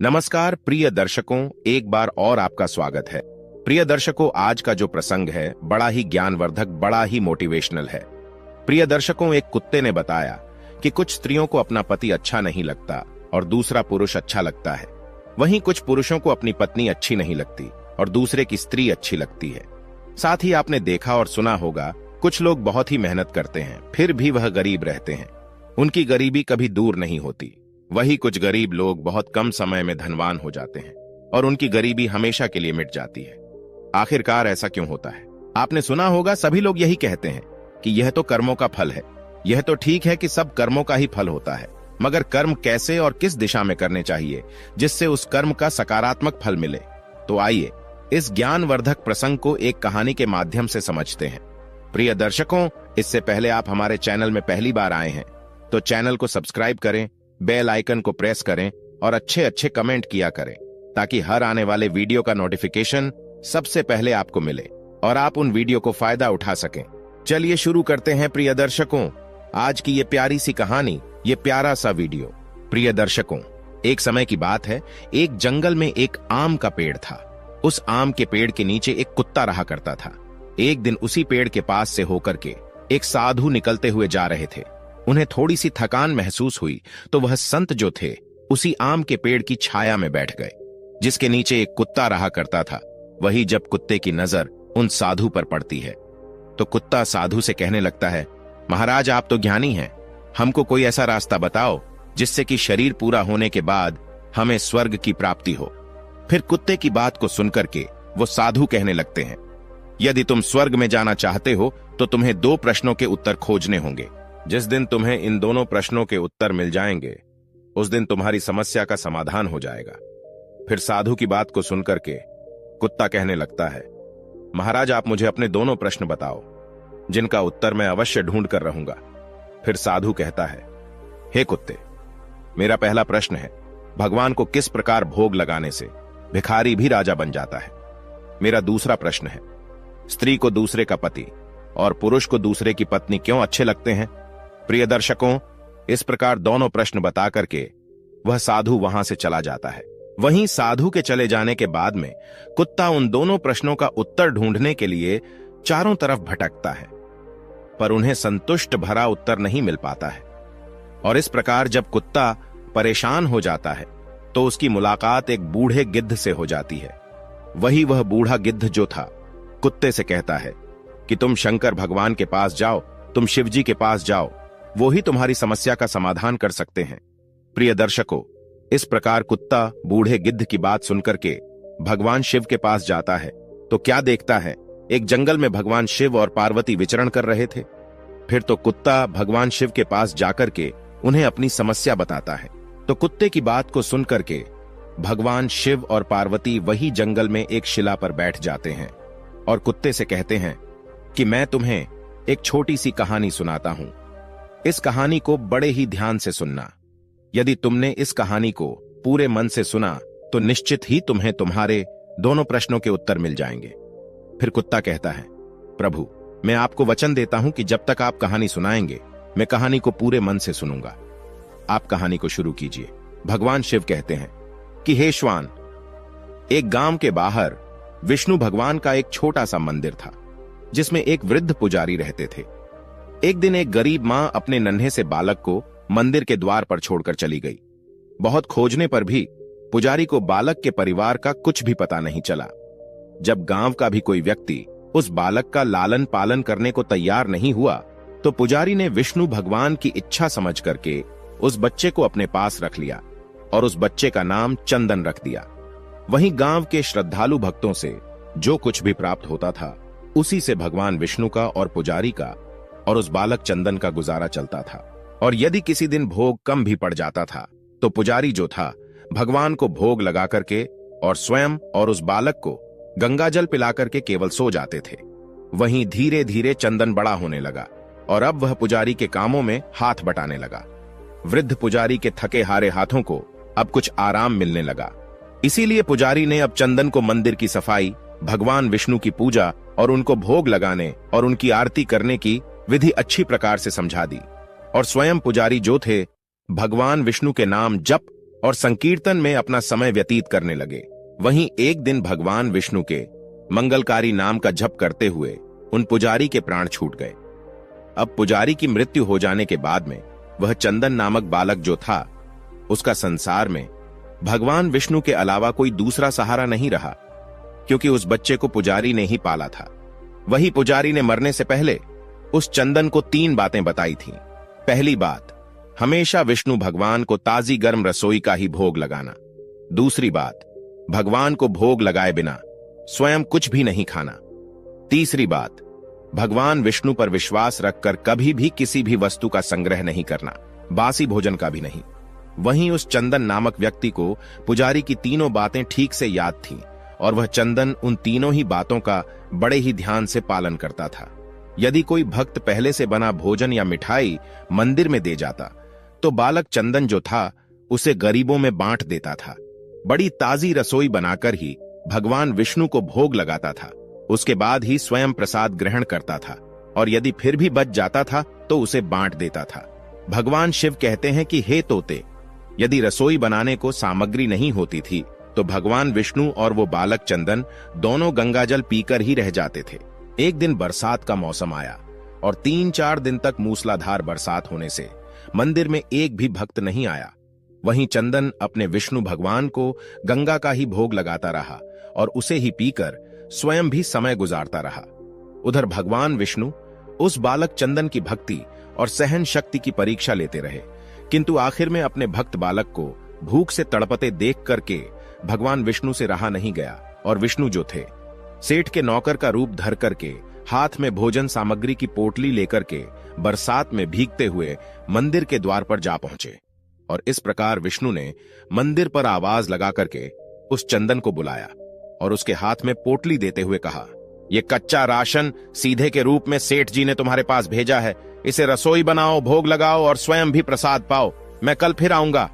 नमस्कार प्रिय दर्शकों, एक बार और आपका स्वागत है। प्रिय दर्शकों, आज का जो प्रसंग है बड़ा ही ज्ञानवर्धक, बड़ा ही मोटिवेशनल है। प्रिय दर्शकों, एक कुत्ते ने बताया कि कुछ स्त्रियों को अपना पति अच्छा नहीं लगता और दूसरा पुरुष अच्छा लगता है। वहीं कुछ पुरुषों को अपनी पत्नी अच्छी नहीं लगती और दूसरे की स्त्री अच्छी लगती है। साथ ही आपने देखा और सुना होगा, कुछ लोग बहुत ही मेहनत करते हैं फिर भी वह गरीब रहते हैं। उनकी गरीबी कभी दूर नहीं होती। वही कुछ गरीब लोग बहुत कम समय में धनवान हो जाते हैं और उनकी गरीबी हमेशा के लिए मिट जाती है। आखिरकार ऐसा क्यों होता है? आपने सुना होगा, सभी लोग यही कहते हैं कि यह तो कर्मों का फल है। यह तो ठीक है कि सब कर्मों का ही फल होता है, मगर कर्म कैसे और किस दिशा में करने चाहिए जिससे उस कर्म का सकारात्मक फल मिले? तो आइए इस ज्ञानवर्धक प्रसंग को एक कहानी के माध्यम से समझते हैं। प्रिय दर्शकों, इससे पहले आप हमारे चैनल में पहली बार आए हैं तो चैनल को सब्सक्राइब करें, बेल आइकन को प्रेस करें और अच्छे अच्छे कमेंट किया करें ताकि हर आने वाले वीडियो का नोटिफिकेशन सबसे पहले आपको मिले और आप उन वीडियो को फायदा उठा सकें। चलिए शुरू करते हैं प्रिय दर्शकों, आज की ये प्यारी सी कहानी, ये प्यारा सा वीडियो। प्रिय दर्शकों, एक समय की बात है, एक जंगल में एक आम का पेड़ था। उस आम के पेड़ के नीचे एक कुत्ता रहा करता था। एक दिन उसी पेड़ के पास से होकर के एक साधु निकलते हुए जा रहे थे। उन्हें थोड़ी सी थकान महसूस हुई तो वह संत जो थे उसी आम के पेड़ की छाया में बैठ गए, जिसके नीचे एक कुत्ता रहा करता था। वही जब कुत्ते की नजर उन साधु पर पड़ती है तो कुत्ता साधु से कहने लगता है, महाराज आप तो ज्ञानी हैं, हमको कोई ऐसा रास्ता बताओ जिससे कि शरीर पूरा होने के बाद हमें स्वर्ग की प्राप्ति हो। फिर कुत्ते की बात को सुनकर के वो साधु कहने लगते हैं, यदि तुम स्वर्ग में जाना चाहते हो तो तुम्हें 2 प्रश्नों के उत्तर खोजने होंगे। जिस दिन तुम्हें इन दोनों प्रश्नों के उत्तर मिल जाएंगे उस दिन तुम्हारी समस्या का समाधान हो जाएगा। फिर साधु की बात को सुनकर के कुत्ता कहने लगता है, महाराज आप मुझे अपने दोनों प्रश्न बताओ जिनका उत्तर मैं अवश्य ढूंढ कर रहूंगा। फिर साधु कहता है, हे कुत्ते, मेरा पहला प्रश्न है, भगवान को किस प्रकार भोग लगाने से भिखारी भी राजा बन जाता है? मेरा दूसरा प्रश्न है, स्त्री को दूसरे का पति और पुरुष को दूसरे की पत्नी क्यों अच्छे लगते हैं? प्रिय दर्शकों, इस प्रकार दोनों प्रश्न बता करके वह साधु वहां से चला जाता है। वहीं साधु के चले जाने के बाद में कुत्ता उन दोनों प्रश्नों का उत्तर ढूंढने के लिए चारों तरफ भटकता है, पर उन्हें संतुष्ट भरा उत्तर नहीं मिल पाता है। और इस प्रकार जब कुत्ता परेशान हो जाता है तो उसकी मुलाकात एक बूढ़े गिद्ध से हो जाती है। वही वह बूढ़ा गिद्ध जो था कुत्ते से कहता है कि तुम शंकर भगवान के पास जाओ, तुम शिव जी के पास जाओ, वो ही तुम्हारी समस्या का समाधान कर सकते हैं। प्रिय दर्शकों, इस प्रकार कुत्ता बूढ़े गिद्ध की बात सुनकर के भगवान शिव के पास जाता है तो क्या देखता है, एक जंगल में भगवान शिव और पार्वती विचरण कर रहे थे। फिर तो कुत्ता भगवान शिव के पास जाकर के उन्हें अपनी समस्या बताता है। तो कुत्ते की बात को सुनकर के भगवान शिव और पार्वती वही जंगल में एक शिला पर बैठ जाते हैं और कुत्ते से कहते हैं कि मैं तुम्हें एक छोटी सी कहानी सुनाता हूं। इस कहानी को बड़े ही ध्यान से सुनना। यदि तुमने इस कहानी को पूरे मन से सुना तो निश्चित ही तुम्हें तुम्हारे दोनों प्रश्नों के उत्तर मिल जाएंगे। फिर कुत्ता कहता है, प्रभु मैं आपको वचन देता हूं कि जब तक आप कहानी सुनाएंगे मैं कहानी को पूरे मन से सुनूंगा। आप कहानी को शुरू कीजिए। भगवान शिव कहते हैं कि हे श्वान, एक गांव के बाहर विष्णु भगवान का एक छोटा सा मंदिर था जिसमें एक वृद्ध पुजारी रहते थे। एक दिन एक गरीब मां अपने नन्हे से बालक को मंदिर के द्वार पर छोड़कर चली गई। बहुत खोजने पर भी पुजारी को बालक के परिवार का कुछ भी पता नहीं चला। जब गांव का भी कोई व्यक्ति उस बालक का लालन पालन करने को तैयार नहीं हुआ तो पुजारी ने विष्णु भगवान की इच्छा समझ करके उस बच्चे को अपने पास रख लिया और उस बच्चे का नाम चंदन रख दिया। वहीं गांव के श्रद्धालु भक्तों से जो कुछ भी प्राप्त होता था उसी से भगवान विष्णु का और पुजारी का और उस बालक चंदन का गुजारा चलता था। और यदि किसी दिन भोग कम भी पड़ जाता था तो पुजारी जो था भगवान को भोग लगा करके और स्वयं और उस बालक को गंगाजल पिला करके केवल सो जाते थे। वहीं धीरे धीरे चंदन बड़ा होने लगा और अब वह पुजारी के कामों में हाथ बटाने लगा। वृद्ध पुजारी के थके हारे हाथों को अब कुछ आराम मिलने लगा। इसीलिए पुजारी ने अब चंदन को मंदिर की सफाई, भगवान विष्णु की पूजा और उनको भोग लगाने और उनकी आरती करने की विधि अच्छी प्रकार से समझा दी। और स्वयं पुजारी जो थे भगवान विष्णु के नाम जप और संकीर्तन में अपना समय व्यतीत करने लगे। वहीं एक दिन भगवान विष्णु के मंगलकारी नाम का जप करते हुए उन पुजारी के प्राण छूट गए। अब पुजारी की मृत्यु हो जाने के बाद में वह चंदन नामक बालक जो था, उसका संसार में भगवान विष्णु के अलावा कोई दूसरा सहारा नहीं रहा, क्योंकि उस बच्चे को पुजारी ने ही पाला था। वही पुजारी ने मरने से पहले उस चंदन को 3 बातें बताई थीं। पहली बात, हमेशा विष्णु भगवान को ताजी गर्म रसोई का ही भोग लगाना। दूसरी बात, भगवान को भोग लगाए बिना स्वयं कुछ भी नहीं खाना। तीसरी बात, भगवान विष्णु पर विश्वास रखकर कभी भी किसी भी वस्तु का संग्रह नहीं करना, बासी भोजन का भी नहीं। वहीं उस चंदन नामक व्यक्ति को पुजारी की तीनों बातें ठीक से याद थीं और वह चंदन उन तीनों ही बातों का बड़े ही ध्यान से पालन करता था। यदि कोई भक्त पहले से बना भोजन या मिठाई मंदिर में दे जाता तो बालक चंदन जो था उसे गरीबों में बांट देता था। बड़ी ताजी रसोई बनाकर ही भगवान विष्णु को भोग लगाता था। उसके बाद ही स्वयं प्रसाद ग्रहण करता था और यदि फिर भी बच जाता था तो उसे बांट देता था। भगवान शिव कहते हैं कि हे तोते, यदि रसोई बनाने को सामग्री नहीं होती थी तो भगवान विष्णु और वो बालक चंदन दोनों गंगाजल पीकर ही रह जाते थे। एक दिन बरसात का मौसम आया और 3-4 दिन तक मूसलाधार बरसात होने से मंदिर में एक भी भक्त नहीं आया। वहीं चंदन अपने विष्णु भगवान को गंगा का ही भोग लगाता रहा और उसे ही पीकर स्वयं भी समय गुजारता रहा। उधर भगवान विष्णु उस बालक चंदन की भक्ति और सहन शक्ति की परीक्षा लेते रहे, किंतु आखिर में अपने भक्त बालक को भूख से तड़पते देख करके भगवान विष्णु से रहा नहीं गया और विष्णु जो थे, सेठ के नौकर का रूप धर करके हाथ में भोजन सामग्री की पोटली लेकर के बरसात में भीगते हुए मंदिर के द्वार पर जा पहुंचे। और इस प्रकार विष्णु ने मंदिर पर आवाज लगा करके उस चंदन को बुलाया और उसके हाथ में पोटली देते हुए कहा, ये कच्चा राशन सीधे के रूप में सेठ जी ने तुम्हारे पास भेजा है, इसे रसोई बनाओ, भोग लगाओ और स्वयं भी प्रसाद पाओ। मैं कल फिर आऊंगा।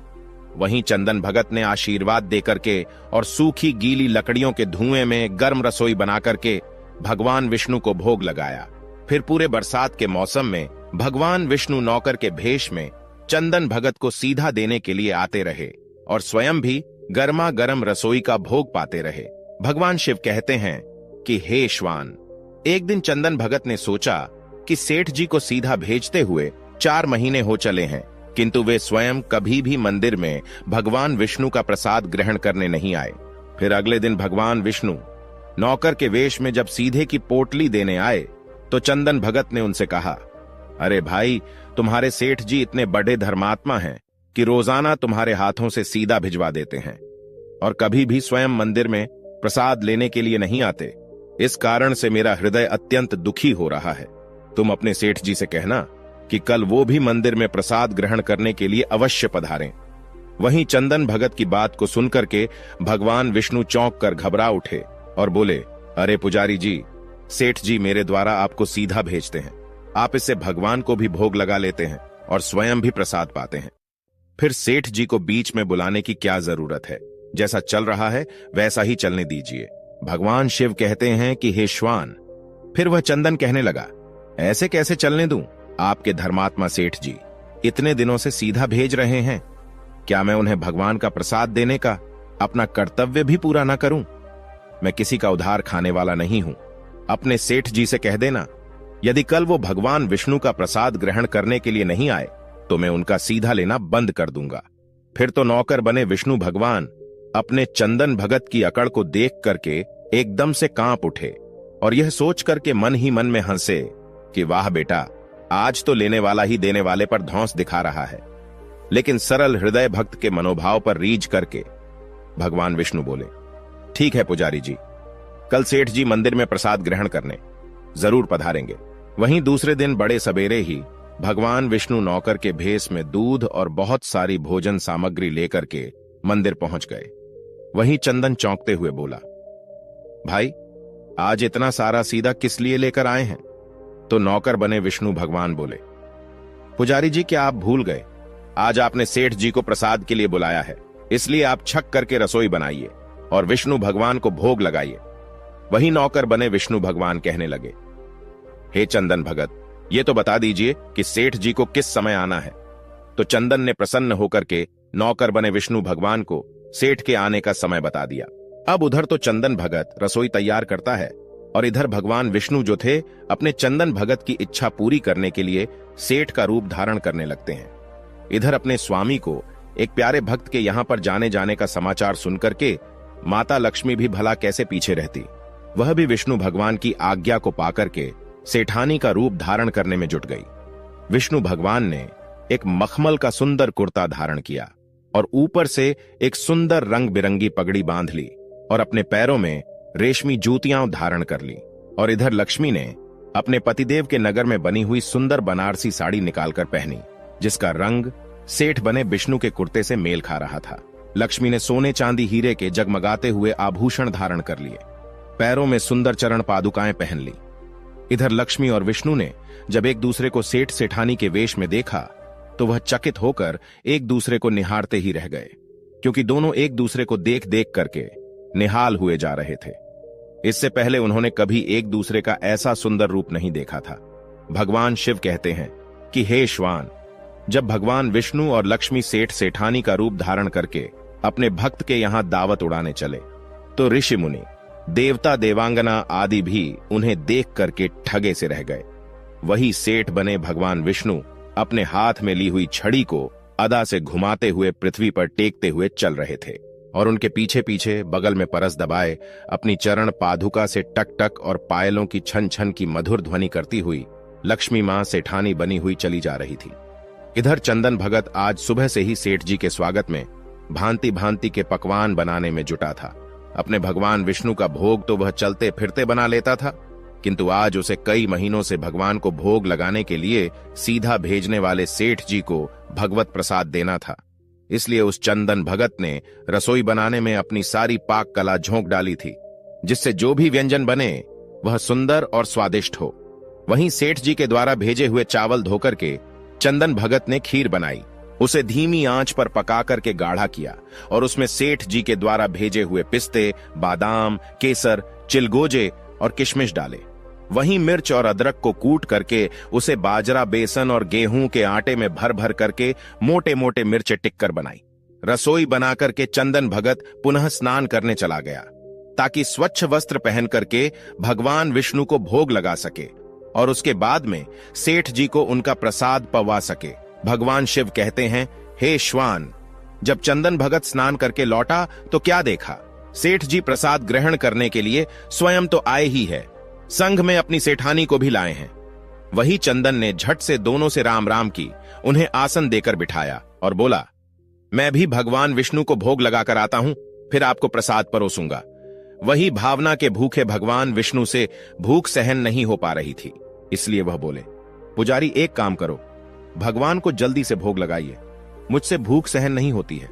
वहीं चंदन भगत ने आशीर्वाद देकर के और सूखी गीली लकड़ियों के धुएं में गर्म रसोई बना करके भगवान विष्णु को भोग लगाया। फिर पूरे बरसात के मौसम में भगवान विष्णु नौकर के भेष में चंदन भगत को सीधा देने के लिए आते रहे और स्वयं भी गर्मा गर्म रसोई का भोग पाते रहे। भगवान शिव कहते हैं कि हे श्वान, एक दिन चंदन भगत ने सोचा कि सेठ जी को सीधा भेजते हुए 4 महीने हो चले हैं, किंतु वे स्वयं कभी भी मंदिर में भगवान विष्णु का प्रसाद ग्रहण करने नहीं आए। फिर अगले दिन भगवान विष्णु नौकर के वेश में जब सीधे की पोटली देने आए तो चंदन भगत ने उनसे कहा, अरे भाई, तुम्हारे सेठ जी इतने बड़े धर्मात्मा हैं कि रोजाना तुम्हारे हाथों से सीधा भिजवा देते हैं और कभी भी स्वयं मंदिर में प्रसाद लेने के लिए नहीं आते। इस कारण से मेरा हृदय अत्यंत दुखी हो रहा है। तुम अपने सेठ जी से कहना कि कल वो भी मंदिर में प्रसाद ग्रहण करने के लिए अवश्य पधारें। वहीं चंदन भगत की बात को सुनकर के भगवान विष्णु चौंक कर घबरा उठे और बोले, अरे पुजारी जी, सेठ जी मेरे द्वारा आपको सीधा भेजते हैं, आप इससे भगवान को भी भोग लगा लेते हैं और स्वयं भी प्रसाद पाते हैं। फिर सेठ जी को बीच में बुलाने की क्या जरूरत है, जैसा चल रहा है वैसा ही चलने दीजिए। भगवान शिव कहते हैं कि हे श्वान। फिर वह चंदन कहने लगा, ऐसे कैसे चलने दूं? आपके धर्मात्मा सेठ जी इतने दिनों से सीधा भेज रहे हैं, क्या मैं उन्हें भगवान का प्रसाद देने का अपना कर्तव्य भी पूरा ना करूं? मैं किसी का उधार खाने वाला नहीं हूं। अपने सेठ जी से कह देना, यदि कल वो भगवान विष्णु का प्रसाद ग्रहण करने के लिए नहीं आए तो मैं उनका सीधा लेना बंद कर दूंगा। फिर तो नौकर बने विष्णु भगवान अपने चंदन भगत की अकड़ को देख करके एकदम से कांप उठे और यह सोच करके मन ही मन में हंसे कि वाह बेटा, आज तो लेने वाला ही देने वाले पर धौंस दिखा रहा है। लेकिन सरल हृदय भक्त के मनोभाव पर रीझ करके भगवान विष्णु बोले, ठीक है पुजारी जी, कल सेठ जी मंदिर में प्रसाद ग्रहण करने जरूर पधारेंगे। वहीं दूसरे दिन बड़े सवेरे ही भगवान विष्णु नौकर के भेष में दूध और बहुत सारी भोजन सामग्री लेकर के मंदिर पहुंच गए। वहीं चंदन चौंकते हुए बोला, भाई, आज इतना सारा सीधा किस लिए लेकर आए हैं? तो नौकर बने विष्णु भगवान बोले, पुजारी जी, क्या आप भूल गए? आज आपने सेठ जी को प्रसाद के लिए बुलाया है, इसलिए आप छक करके रसोई बनाइए और विष्णु भगवान को भोग लगाइए। वही नौकर बने विष्णु भगवान कहने लगे, हे चंदन भगत, ये तो बता दीजिए कि सेठ जी को किस समय आना है। तो चंदन ने प्रसन्न होकर के नौकर बने विष्णु भगवान को सेठ के आने का समय बता दिया। अब उधर तो चंदन भगत रसोई तैयार करता है और इधर भगवान विष्णु जो थे अपने चंदन भगत की इच्छा पूरी करने के लिए सेठ का रूप धारण करने लगते हैं। इधर अपने स्वामी को एक प्यारे भक्त के यहां पर जाने का समाचार सुनकर के माता लक्ष्मी भी भला कैसे पीछे रहती। वह भी विष्णु भगवान की आज्ञा को पाकर के सेठानी का रूप धारण करने में जुट गई। विष्णु भगवान ने एक मखमल का सुंदर कुर्ता धारण किया और ऊपर से एक सुंदर रंग बिरंगी पगड़ी बांध ली और अपने पैरों में रेशमी जूतियां धारण कर ली। और इधर लक्ष्मी ने अपने पतिदेव के नगर में बनी हुई सुंदर बनारसी साड़ी निकालकर पहनी, जिसका रंग सेठ बने विष्णु के कुर्ते से मेल खा रहा था। लक्ष्मी ने सोने चांदी हीरे के जगमगाते हुए आभूषण धारण कर लिए, पैरों में सुंदर चरण पादुकाएं पहन ली। इधर लक्ष्मी और विष्णु ने जब एक दूसरे को सेठ सेठानी के वेश में देखा तो वह चकित होकर एक दूसरे को निहारते ही रह गए, क्योंकि दोनों एक दूसरे को देख देख करके निहाल हुए जा रहे थे। इससे पहले उन्होंने कभी एक दूसरे का ऐसा सुंदर रूप नहीं देखा था। भगवान शिव कहते हैं कि हे श्वान, जब भगवान विष्णु और लक्ष्मी सेठ सेठानी का रूप धारण करके अपने भक्त के यहां दावत उड़ाने चले तो ऋषि मुनि, देवता देवांगना आदि भी उन्हें देख करके ठगे से रह गए। वही सेठ बने भगवान विष्णु अपने हाथ में ली हुई छड़ी को अदा से घुमाते हुए पृथ्वी पर टेकते हुए चल रहे थे और उनके पीछे पीछे बगल में परस दबाए अपनी चरण पादुका से टक टक और पायलों की छन छन की मधुर ध्वनि करती हुई लक्ष्मी मां सेठानी बनी हुई चली जा रही थी। इधर चंदन भगत आज सुबह से ही सेठ जी के स्वागत में भांति भांति के पकवान बनाने में जुटा था। अपने भगवान विष्णु का भोग तो वह चलते फिरते बना लेता था, किंतु आज उसे कई महीनों से भगवान को भोग लगाने के लिए सीधा भेजने वाले सेठ जी को भगवत प्रसाद देना था। इसलिए उस चंदन भगत ने रसोई बनाने में अपनी सारी पाक कला झोंक डाली थी, जिससे जो भी व्यंजन बने वह सुंदर और स्वादिष्ट हो। वहीं सेठ जी के द्वारा भेजे हुए चावल धोकर के चंदन भगत ने खीर बनाई, उसे धीमी आंच पर पका करके गाढ़ा किया और उसमें सेठ जी के द्वारा भेजे हुए पिस्ते, बादाम, केसर, चिलगोजे और किशमिश डाले। वहीं मिर्च और अदरक को कूट करके उसे बाजरा, बेसन और गेहूं के आटे में भर भर करके मोटे मोटे मिर्चे टिक्कर बनाई। रसोई बना करके चंदन भगत पुनः स्नान करने चला गया ताकि स्वच्छ वस्त्र पहन करके भगवान विष्णु को भोग लगा सके और उसके बाद में सेठ जी को उनका प्रसाद पवा सके। भगवान शिव कहते हैं, हे श्वान, जब चंदन भगत स्नान करके लौटा तो क्या देखा, सेठ जी प्रसाद ग्रहण करने के लिए स्वयं तो आए ही है, संग में अपनी सेठानी को भी लाए हैं। वही चंदन ने झट से दोनों से राम राम की, उन्हें आसन देकर बिठाया और बोला, मैं भी भगवान विष्णु को भोग लगाकर आता हूं, फिर आपको प्रसाद परोसूंगा। वही भावना के भूखे भगवान विष्णु से भूख सहन नहीं हो पा रही थी, इसलिए वह बोले, पुजारी एक काम करो, भगवान को जल्दी से भोग लगाइए, मुझसे भूख सहन नहीं होती है।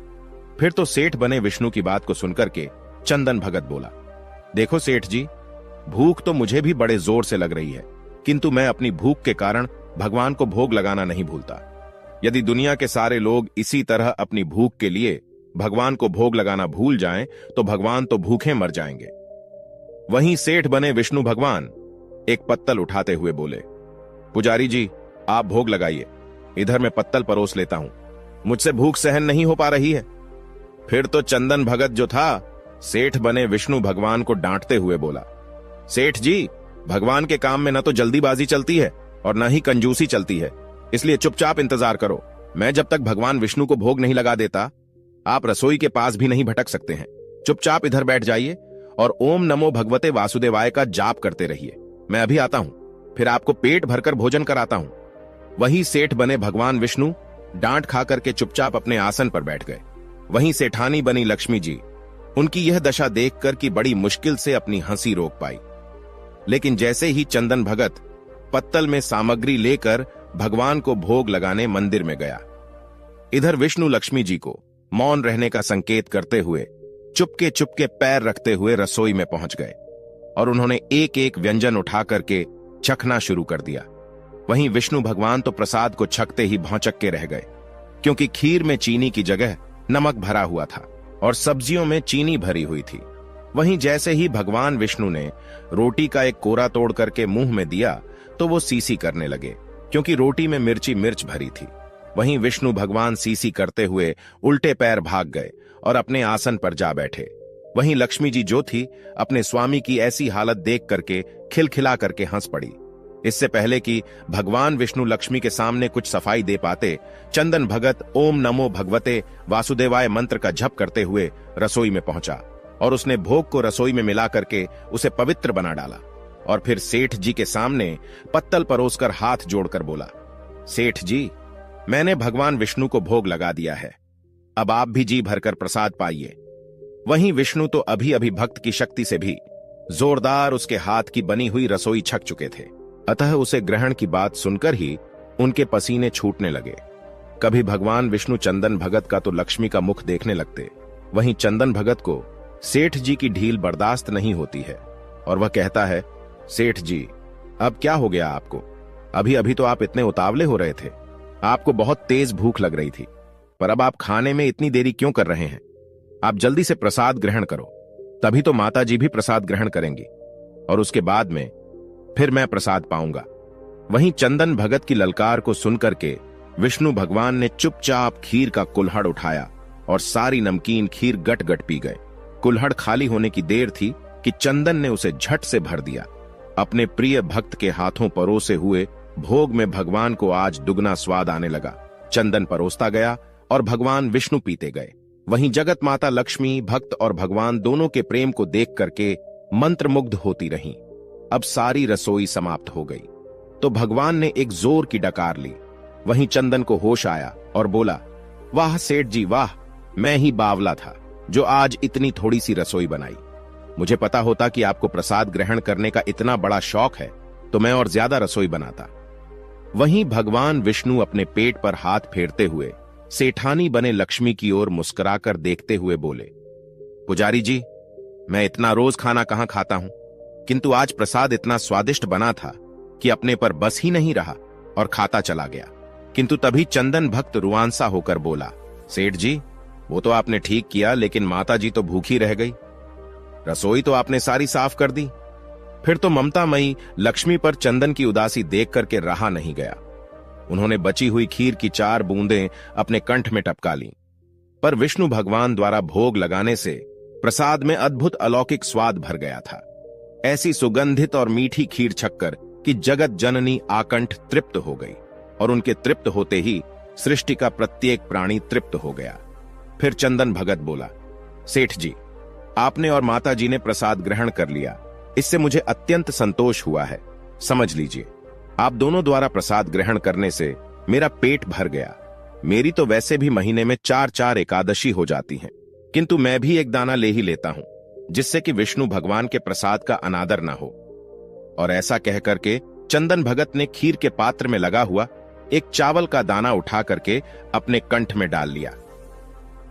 फिर तो सेठ बने विष्णु की बात को सुनकर के चंदन भगत बोला, देखो सेठ जी, भूख तो मुझे भी बड़े जोर से लग रही है, किंतु मैं अपनी भूख के कारण भगवान को भोग लगाना नहीं भूलता। यदि दुनिया के सारे लोग इसी तरह अपनी भूख के लिए भगवान को भोग लगाना भूल जाएं, तो भगवान तो भूखे मर जाएंगे। वहीं सेठ बने विष्णु भगवान एक पत्तल उठाते हुए बोले, पुजारी जी, आप भोग लगाइए, इधर मैं पत्तल परोस लेता हूं, मुझसे भूख सहन नहीं हो पा रही है। फिर तो चंदन भगत जो था सेठ बने विष्णु भगवान को डांटते हुए बोला, सेठ जी, भगवान के काम में न तो जल्दीबाजी चलती है और न ही कंजूसी चलती है, इसलिए चुपचाप इंतजार करो। मैं जब तक भगवान विष्णु को भोग नहीं लगा देता, आप रसोई के पास भी नहीं भटक सकते हैं। चुपचाप इधर बैठ जाइए और ओम नमो भगवते वासुदेवाय का जाप करते रहिए। मैं अभी आता हूं, फिर आपको पेट भरकर भोजन कराता हूं। वही सेठ बने भगवान विष्णु डांट खा करके चुपचाप अपने आसन पर बैठ गए। वहीं सेठानी बनी लक्ष्मी जी उनकी यह दशा देखकर कि बड़ी मुश्किल से अपनी हंसी रोक पाई, लेकिन जैसे ही चंदन भगत पत्तल में सामग्री लेकर भगवान को भोग लगाने मंदिर में गया, इधर विष्णु लक्ष्मी जी को मौन रहने का संकेत करते हुए चुपके चुपके पैर रखते हुए रसोई में पहुंच गए और उन्होंने एक एक व्यंजन उठा करके चखना शुरू कर दिया। वहीं विष्णु भगवान तो प्रसाद को छकते ही भौंचक के रह गए, क्योंकि खीर में चीनी की जगह नमक भरा हुआ था और सब्जियों में चीनी भरी हुई थी। वहीं जैसे ही भगवान विष्णु ने रोटी का एक कोरा तोड़ करके मुंह में दिया तो वो सीसी करने लगे, क्योंकि रोटी में मिर्च भरी थी। वहीं विष्णु भगवान सीसी करते हुए उल्टे पैर भाग गए और अपने आसन पर जा बैठे। वहीं लक्ष्मी जी जो थी, अपने स्वामी की ऐसी हालत देख करके खिलखिला करके हंस पड़ी। इससे पहले कि भगवान विष्णु लक्ष्मी के सामने कुछ सफाई दे पाते, चंदन भगत ओम नमो भगवते वासुदेवाय मंत्र का जप करते हुए रसोई में पहुंचा और उसने भोग को रसोई में मिला करके उसे पवित्र बना डाला और फिर सेठ जी के सामने पत्तल परोसकर हाथ जोड़कर बोला, सेठ जी, मैंने भगवान विष्णु को भोग लगा दिया है, अब आप भी जी भरकर प्रसाद पाइए। वहीं विष्णु तो अभी अभी भक्त की शक्ति से भी जोरदार उसके हाथ की बनी हुई रसोई छक चुके थे, अतः उसे ग्रहण की बात सुनकर ही उनके पसीने छूटने लगे। कभी भगवान विष्णु चंदन भगत का तो लक्ष्मी का मुख देखने लगते, वहीं चंदन भगत को सेठ जी की ढील बर्दाश्त नहीं होती है और वह कहता है, सेठ जी, अब क्या हो गया आपको? अभी अभी तो आप इतने उतावले हो रहे थे, आपको बहुत तेज भूख लग रही थी, पर अब आप खाने में इतनी देरी क्यों कर रहे हैं? आप जल्दी से प्रसाद ग्रहण करो, तभी तो माता जी भी प्रसाद ग्रहण करेंगी और उसके बाद में फिर मैं प्रसाद पाऊंगा। वहीं चंदन भगत की ललकार को सुनकर के विष्णु भगवान ने चुपचाप खीर का कुल्हड़ उठाया और सारी नमकीन खीर गट गट पी गए। कुल्हड़ खाली होने की देर थी कि चंदन ने उसे झट से भर दिया। अपने प्रिय भक्त के हाथों परोसे हुए भोग में भगवान को आज दुगना स्वाद आने लगा। चंदन परोसता गया और भगवान विष्णु पीते गए। वहीं जगत माता लक्ष्मी भक्त और भगवान दोनों के प्रेम को देख करके मंत्रमुग्ध होती रहीं। अब सारी रसोई समाप्त हो गई तो भगवान ने एक जोर की डकार ली। वहीं चंदन को होश आया और बोला, वाह सेठ जी वाह, मैं ही बावला था जो आज इतनी थोड़ी सी रसोई बनाई। मुझे पता होता कि आपको प्रसाद ग्रहण करने का इतना बड़ा शौक है तो मैं और ज्यादा रसोई बनाता। वहीं भगवान विष्णु अपने पेट पर हाथ फेरते हुए सेठानी बने लक्ष्मी की ओर मुस्कुराकर देखते हुए बोले, पुजारी जी, मैं इतना रोज खाना कहां खाता हूं, किंतु आज प्रसाद इतना स्वादिष्ट बना था कि अपने पर बस ही नहीं रहा और खाता चला गया। किंतु तभी चंदन भक्त रुआंसा होकर बोला, सेठ जी, वो तो आपने ठीक किया, लेकिन माता जी तो भूखी रह गई, रसोई तो आपने सारी साफ कर दी। फिर तो ममतामयी लक्ष्मी पर चंदन की उदासी देख करके रहा नहीं गया। उन्होंने बची हुई खीर की 4 बूंदें अपने कंठ में टपका लीं। पर विष्णु भगवान द्वारा भोग लगाने से प्रसाद में अद्भुत अलौकिक स्वाद भर गया था। ऐसी सुगंधित और मीठी खीर छक्कर कि जगत जननी आकंठ तृप्त हो गई और उनके तृप्त होते ही सृष्टि का प्रत्येक प्राणी तृप्त हो गया। फिर चंदन भगत बोला, सेठ जी, आपने और माता जी ने प्रसाद ग्रहण कर लिया, इससे मुझे अत्यंत संतोष हुआ है। समझ लीजिए, आप दोनों द्वारा प्रसाद ग्रहण करने से मेरा पेट भर गया। मेरी तो वैसे भी महीने में 4-4 एकादशी हो जाती हैं, किंतु मैं भी एक दाना ले ही लेता हूं, जिससे कि विष्णु भगवान के प्रसाद का अनादर ना हो। और ऐसा कह करके चंदन भगत ने खीर के पात्र में लगा हुआ एक चावल का दाना उठा करके अपने कंठ में डाल लिया।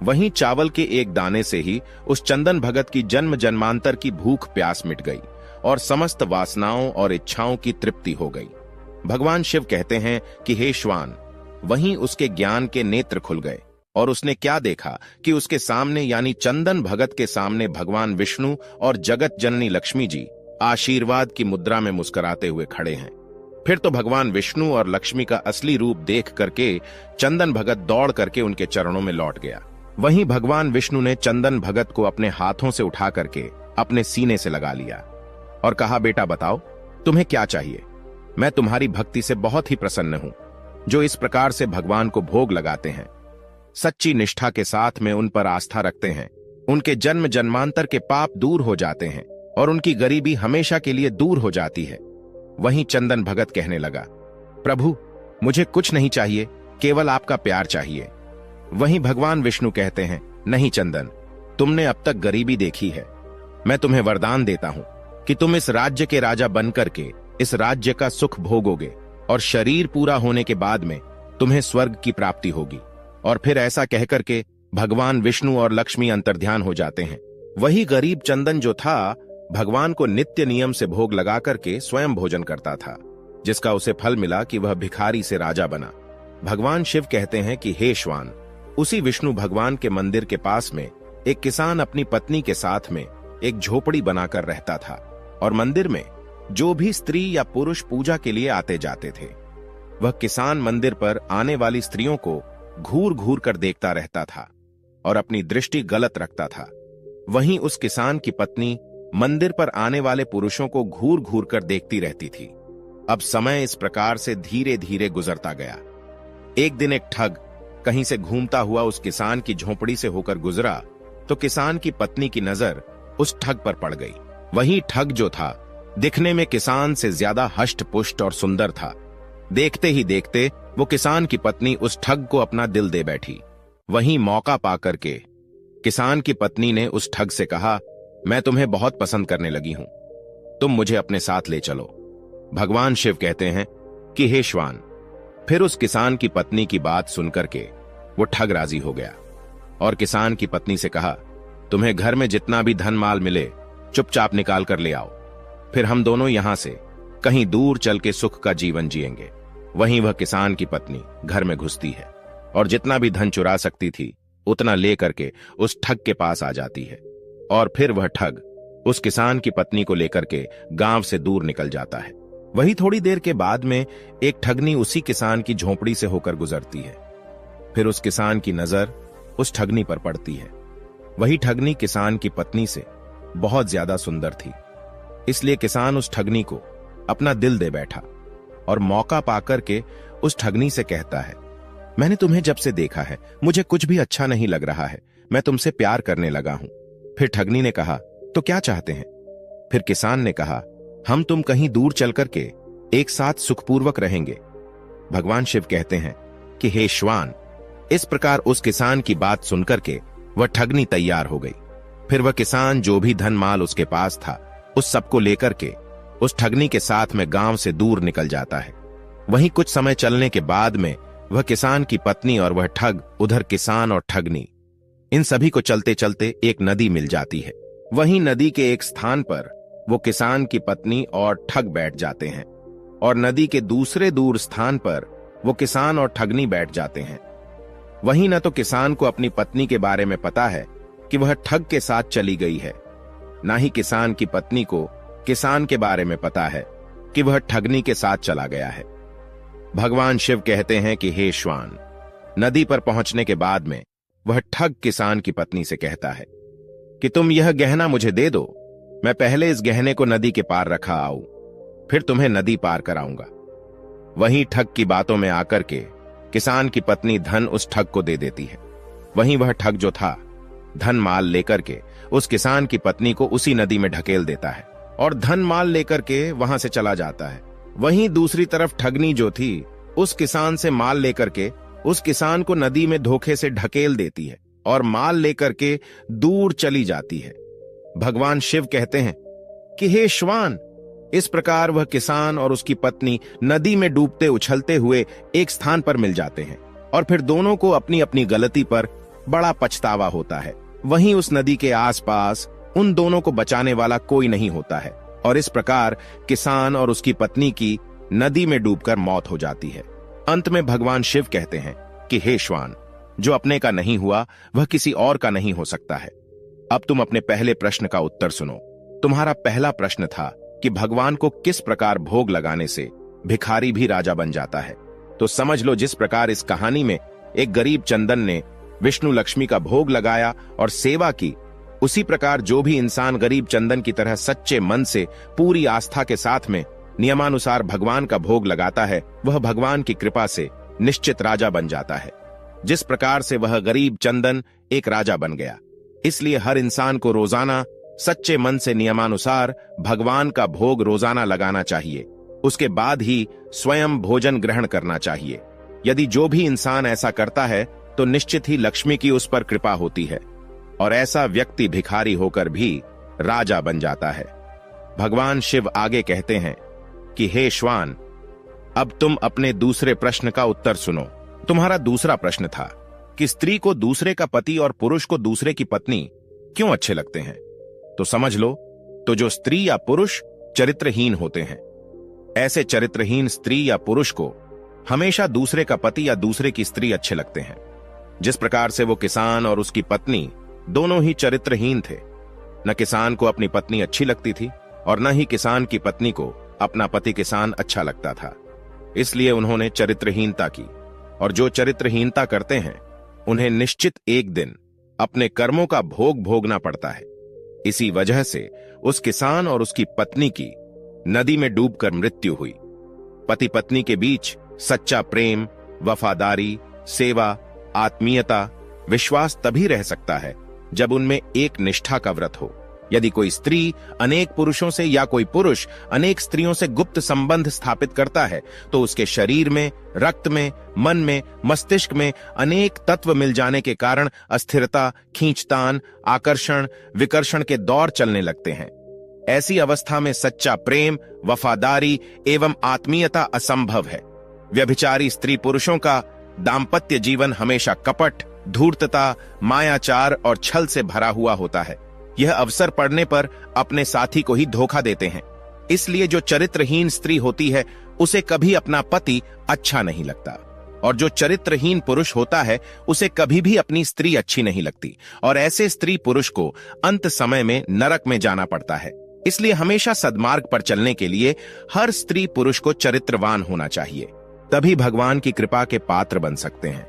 वहीं चावल के एक दाने से ही उस चंदन भगत की जन्म जन्मांतर की भूख प्यास मिट गई और समस्त वासनाओं और इच्छाओं की तृप्ति हो गई। भगवान शिव कहते हैं कि हे श्वान, वहीं उसके ज्ञान के नेत्र खुल गए और उसने क्या देखा कि उसके सामने यानी चंदन भगत के सामने भगवान विष्णु और जगत जननी लक्ष्मी जी आशीर्वाद की मुद्रा में मुस्कुराते हुए खड़े हैं। फिर तो भगवान विष्णु और लक्ष्मी का असली रूप देख करके चंदन भगत दौड़ करके उनके चरणों में लौट गया। वहीं भगवान विष्णु ने चंदन भगत को अपने हाथों से उठा करके अपने सीने से लगा लिया और कहा, बेटा बताओ तुम्हें क्या चाहिए? मैं तुम्हारी भक्ति से बहुत ही प्रसन्न हूं, जो इस प्रकार से भगवान को भोग लगाते हैं, सच्ची निष्ठा के साथ में उन पर आस्था रखते हैं, उनके जन्म जन्मांतर के पाप दूर हो जाते हैं और उनकी गरीबी हमेशा के लिए दूर हो जाती है। वहीं चंदन भगत कहने लगा, प्रभु मुझे कुछ नहीं चाहिए, केवल आपका प्यार चाहिए। वहीं भगवान विष्णु कहते हैं, नहीं चंदन, तुमने अब तक गरीबी देखी है, मैं तुम्हें वरदान देता हूं कि तुम इस राज्य के राजा बनकर के इस राज्य का सुख भोगोगे और शरीर पूरा होने के बाद में तुम्हें स्वर्ग की प्राप्ति होगी। और फिर ऐसा कहकर के भगवान विष्णु और लक्ष्मी अंतर्ध्यान हो जाते हैं। वही गरीब चंदन जो था भगवान को नित्य नियम से भोग लगा करके स्वयं भोजन करता था, जिसका उसे फल मिला कि वह भिखारी से राजा बना। भगवान शिव कहते हैं कि हे श्वान, उसी विष्णु भगवान के मंदिर के पास में एक किसान अपनी पत्नी के साथ में एक झोपड़ी बनाकर रहता था और मंदिर में जो भी स्त्री या पुरुष पूजा के लिए आते जाते थे वह किसान मंदिर पर आने वाली स्त्रियों को घूर घूर कर देखता रहता था और अपनी दृष्टि गलत रखता था। वहीं उस किसान की पत्नी मंदिर पर आने वाले पुरुषों को घूर घूर कर देखती रहती थी। अब समय इस प्रकार से धीरे धीरे गुजरता गया। एक दिन एक ठग कहीं से घूमता हुआ उस किसान की झोपड़ी से होकर गुजरा तो किसान की पत्नी की नजर उस ठग पर पड़ गई। वही ठग जो था दिखने में किसान से ज्यादा हष्ट पुष्ट और सुंदर था। देखते ही देखते वो किसान की पत्नी उस ठग को अपना दिल दे बैठी। वहीं मौका पाकर के किसान की पत्नी ने उस ठग से कहा, मैं तुम्हें बहुत पसंद करने लगी हूं, तुम मुझे अपने साथ ले चलो। भगवान शिव कहते हैं कि हे श्वान। फिर उस किसान की पत्नी की बात सुनकर के वो ठग राजी हो गया और किसान की पत्नी से कहा, तुम्हें घर में जितना भी धन माल मिले चुपचाप निकाल कर ले आओ, फिर हम दोनों यहां से कहीं दूर चल के सुख का जीवन जिएंगे। वहीं वह किसान की पत्नी घर में घुसती है और जितना भी धन चुरा सकती थी उतना ले करके उस ठग के पास आ जाती है और फिर वह ठग उस किसान की पत्नी को लेकर के गांव से दूर निकल जाता है। वही थोड़ी देर के बाद में एक ठगनी उसी किसान की झोपड़ी से होकर गुजरती है। फिर उस किसान की नजर उस ठगनी पर पड़ती है। वही ठगनी किसान की पत्नी से बहुत ज्यादा सुंदर थी, इसलिए किसान उस ठगनी को अपना दिल दे बैठा और मौका पाकर के उस ठगनी से कहता है, मैंने तुम्हें जब से देखा है मुझे कुछ भी अच्छा नहीं लग रहा है, मैं तुमसे प्यार करने लगा हूं। फिर ठगनी ने कहा, तो क्या चाहते हैं? फिर किसान ने कहा, हम तुम कहीं दूर चल करके एक साथ सुखपूर्वक रहेंगे। भगवान शिव कहते हैं कि हे श्वान। इस प्रकार उस किसान की बात सुनकर के वह ठगनी तैयार हो गई। फिर वह किसान जो भी धन माल उसके पास था उस सबको लेकर के उस ठगनी के साथ में गांव से दूर निकल जाता है। वहीं कुछ समय चलने के बाद में वह किसान की पत्नी और वह ठग, उधर किसान और ठगनी, इन सभी को चलते चलते एक नदी मिल जाती है। वहीं नदी के एक स्थान पर वो किसान की पत्नी और ठग बैठ जाते हैं और नदी के दूसरे दूर स्थान पर वो किसान और ठगनी बैठ जाते हैं। वहीं न तो किसान को अपनी पत्नी के बारे में पता है कि वह ठग के साथ चली गई है, ना ही किसान की पत्नी को किसान के बारे में पता है कि वह ठगनी के साथ चला गया है। भगवान शिव कहते हैं कि हे श्वान। नदी पर पहुंचने के बाद में वह ठग किसान की पत्नी से कहता है कि तुम यह गहना मुझे दे दो, मैं पहले इस गहने को नदी के पार रखा आऊं, फिर तुम्हें नदी पार कराऊंगा। वहीं ठग की बातों में आकर के किसान की पत्नी धन उस ठग को दे देती है। वहीं वह ठग जो था धन माल लेकर के उस किसान की पत्नी को उसी नदी में ढकेल देता है और धन माल लेकर के वहां से चला जाता है। वहीं दूसरी तरफ ठगनी जो थी उस किसान से माल लेकर के उस किसान को नदी में धोखे से ढकेल देती है और माल लेकर के दूर चली जाती है। भगवान शिव कहते हैं कि हे श्वान। इस प्रकार वह किसान और उसकी पत्नी नदी में डूबते उछलते हुए एक स्थान पर मिल जाते हैं और फिर दोनों को अपनी अपनी गलती पर बड़ा पछतावा होता है। वहीं उस नदी के आसपास उन दोनों को बचाने वाला कोई नहीं होता है और इस प्रकार किसान और उसकी पत्नी की नदी में डूबकर मौत हो जाती है। अंत में भगवान शिव कहते हैं कि हे श्वान, जो अपने का नहीं हुआ वह किसी और का नहीं हो सकता है। अब तुम अपने पहले प्रश्न का उत्तर सुनो। तुम्हारा पहला प्रश्न था कि भगवान को किस प्रकार भोग लगाने से भिखारी भी राजा बन जाता है। तो समझ लो, जिस प्रकार इस कहानी में एक गरीब चंदन ने विष्णु लक्ष्मी का भोग लगाया और सेवा की, उसी प्रकार जो भी इंसान गरीब चंदन की तरह सच्चे मन से पूरी आस्था के साथ में नियमानुसार भगवान का भोग लगाता है, वह भगवान की कृपा से निश्चित राजा बन जाता है। जिस प्रकार से वह गरीब चंदन एक राजा बन गया, इसलिए हर इंसान को रोजाना सच्चे मन से नियमानुसार भगवान का भोग रोजाना लगाना चाहिए। उसके बाद ही स्वयं भोजन ग्रहण करना चाहिए। यदि जो भी इंसान ऐसा करता है तो निश्चित ही लक्ष्मी की उस पर कृपा होती है और ऐसा व्यक्ति भिखारी होकर भी राजा बन जाता है। भगवान शिव आगे कहते हैं कि हे श्वान, अब तुम अपने दूसरे प्रश्न का उत्तर सुनो। तुम्हारा दूसरा प्रश्न था कि स्त्री को दूसरे का पति और पुरुष को दूसरे की पत्नी क्यों अच्छे लगते हैं। तो समझ लो, तो जो स्त्री या पुरुष चरित्रहीन होते हैं, ऐसे चरित्रहीन स्त्री या पुरुष को हमेशा दूसरे का पति या दूसरे की स्त्री अच्छे लगते हैं। जिस प्रकार से वो किसान और उसकी पत्नी दोनों ही चरित्रहीन थे। न किसान को अपनी पत्नी अच्छी लगती थी और न ही किसान की पत्नी को अपना पति किसान अच्छा लगता था। इसलिए उन्होंने चरित्रहीनता की, और जो चरित्रहीनता करते हैं उन्हें निश्चित एक दिन अपने कर्मों का भोग भोगना पड़ता है। इसी वजह से उस किसान और उसकी पत्नी की नदी में डूबकर मृत्यु हुई। पति पत्नी के बीच सच्चा प्रेम, वफादारी, सेवा, आत्मीयता, विश्वास तभी रह सकता है जब उनमें एक निष्ठा का व्रत हो। यदि कोई स्त्री अनेक पुरुषों से या कोई पुरुष अनेक स्त्रियों से गुप्त संबंध स्थापित करता है तो उसके शरीर में, रक्त में, मन में, मस्तिष्क में अनेक तत्व मिल जाने के कारण अस्थिरता, खींचतान, आकर्षण, विकर्षण के दौर चलने लगते हैं। ऐसी अवस्था में सच्चा प्रेम, वफादारी एवं आत्मीयता असंभव है। व्यभिचारी स्त्री पुरुषों का दाम्पत्य जीवन हमेशा कपट, धूर्तता, मायाचार और छल से भरा हुआ होता है। यह अवसर पड़ने पर अपने साथी को ही धोखा देते हैं। इसलिए जो चरित्रहीन स्त्री होती है उसे कभी अपना पति अच्छा नहीं लगता, और जो चरित्रहीन पुरुष होता है उसे कभी भी अपनी स्त्री अच्छी नहीं लगती, और ऐसे स्त्री पुरुष को अंत समय में नरक में जाना पड़ता है। इसलिए हमेशा सद्मार्ग पर चलने के लिए हर स्त्री पुरुष को चरित्रवान होना चाहिए, तभी भगवान की कृपा के पात्र बन सकते हैं।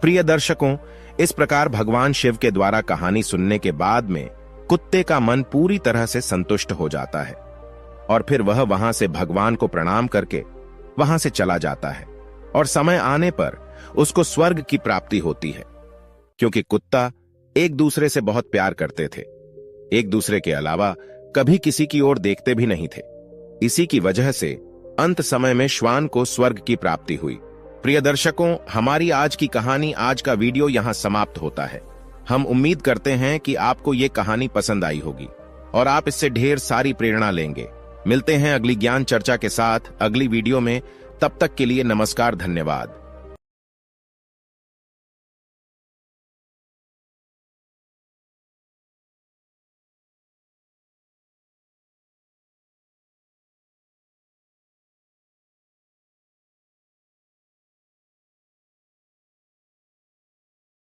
प्रिय दर्शकों, इस प्रकार भगवान शिव के द्वारा कहानी सुनने के बाद में कुत्ते का मन पूरी तरह से संतुष्ट हो जाता है, और फिर वह वहां से भगवान को प्रणाम करके वहां से चला जाता है, और समय आने पर उसको स्वर्ग की प्राप्ति होती है, क्योंकि कुत्ता एक दूसरे से बहुत प्यार करते थे, एक दूसरे के अलावा कभी किसी की ओर देखते भी नहीं थे। इसी की वजह से अंत समय में श्वान को स्वर्ग की प्राप्ति हुई। प्रिय दर्शकों, हमारी आज की कहानी, आज का वीडियो यहां समाप्त होता है। हम उम्मीद करते हैं कि आपको ये कहानी पसंद आई होगी और आप इससे ढेर सारी प्रेरणा लेंगे। मिलते हैं अगली ज्ञान चर्चा के साथ अगली वीडियो में। तब तक के लिए नमस्कार, धन्यवाद।